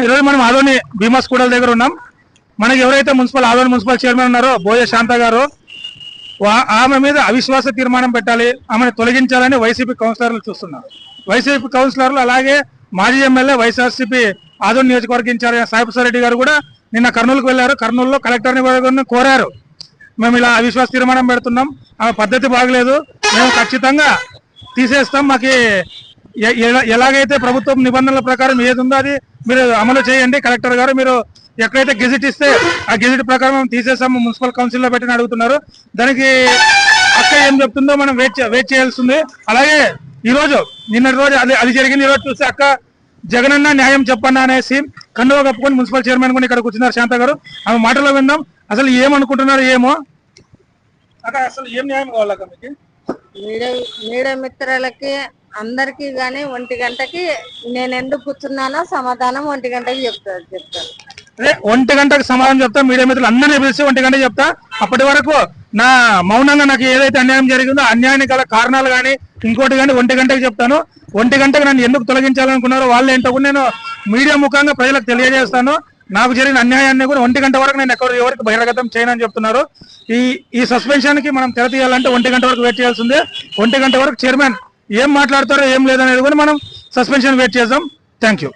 ఈరోజు మనం ఆదోని భీమా స్కూడల దగ్గర ఉన్నాం. మనకి ఎవరైతే ఆదోని మున్సిపల్ చైర్మన్ ఉన్నారో బోయ శాంత గారు, ఆమె మీద అవిశ్వాస తీర్మానం పెట్టాలి, ఆమెను తొలగించాలని వైసీపీ కౌన్సిలర్లు చూస్తున్నారు. వైసీపీ కౌన్సిలర్లు అలాగే మాజీ ఎమ్మెల్యే వైఎస్ఆర్సీపీ ఆదోని నియోజకవర్గ ఇన్ఛార్జ్ సాయిప్రసాద్ గారు కూడా నిన్న కర్నూలుకు వెళ్లారు. కర్నూలులో కలెక్టర్ని కోరారు, మేము ఇలా అవిశ్వాస తీర్మానం పెడుతున్నాం, ఆమె పద్ధతి బాగలేదు, మేము ఖచ్చితంగా తీసేస్తాం, మాకు ఎలాగైతే ప్రభుత్వం నిబంధనల ప్రకారం ఏది ఉందో అది మీరు అమలు చేయండి, కలెక్టర్ గారు మీరు ఎక్కడైతే గెజిట్ ఇస్తే ఆ గెజిట్ ప్రకారం మేము తీసేసాము మున్సిపల్ కౌన్సిల్లో పెట్టిన అడుగుతున్నారు. దానికి అక్క ఏం చెప్తుందో మనం వెయిట్ చేయాల్సింది. అలాగే ఈ రోజు నిన్నటి రోజు అది జరిగింది. ఈ రోజు చూస్తే అక్క జగనన్న న్యాయం చెప్పన్నా అనేసి కండువా కప్పుకొని మున్సిపల్ చైర్మన్ కూడా ఇక్కడ కూర్చున్నారు శాంత గారు. ఆమె మాటలో విందాం, అసలు ఏమనుకుంటున్నారు ఏమో. అక్క అసలు ఏం న్యాయం కావాలక్క మీకు? మీడియా మిత్రులకి అందరికి గానీ 1 గంటకి నేను ఎందుకు కూర్చున్నానో సమాధానం 1 గంటకి చెప్తాను. అదే 1 గంటకు సమాధానం చెప్తా, మీడియా మిత్రులు అందరినీ పిలిచి 1 గంట చెప్తా. అప్పటి వరకు నా మౌనంగా నాకు ఏదైతే అన్యాయం జరిగిందో అన్యాయానికి గల కారణాలు కానీ ఇంకోటి కానీ 1 గంటకి చెప్తాను. 1 గంటకు నన్ను ఎందుకు తొలగించాలనుకున్నారో వాళ్ళు ఏంటో కూడా నేను మీడియా ముఖంగా ప్రజలకు తెలియజేస్తాను. నాకు జరిగిన అన్యాయాన్ని కూడా 1 గంట వరకు నేను ఎవరికి బహిర్గతం చేయనని చెప్తున్నారు. ఈ సస్పెన్షన్ కి మనం తెర తీయాలంటే 1 గంట వరకు వెయిట్ చేయాల్సిందే. 1 గంట వరకు చైర్మన్ ఏం మాట్లాడతారో ఏం లేదనేది కూడా మనం సస్పెన్షన్ వెయిట్ చేద్దాం. Thank you.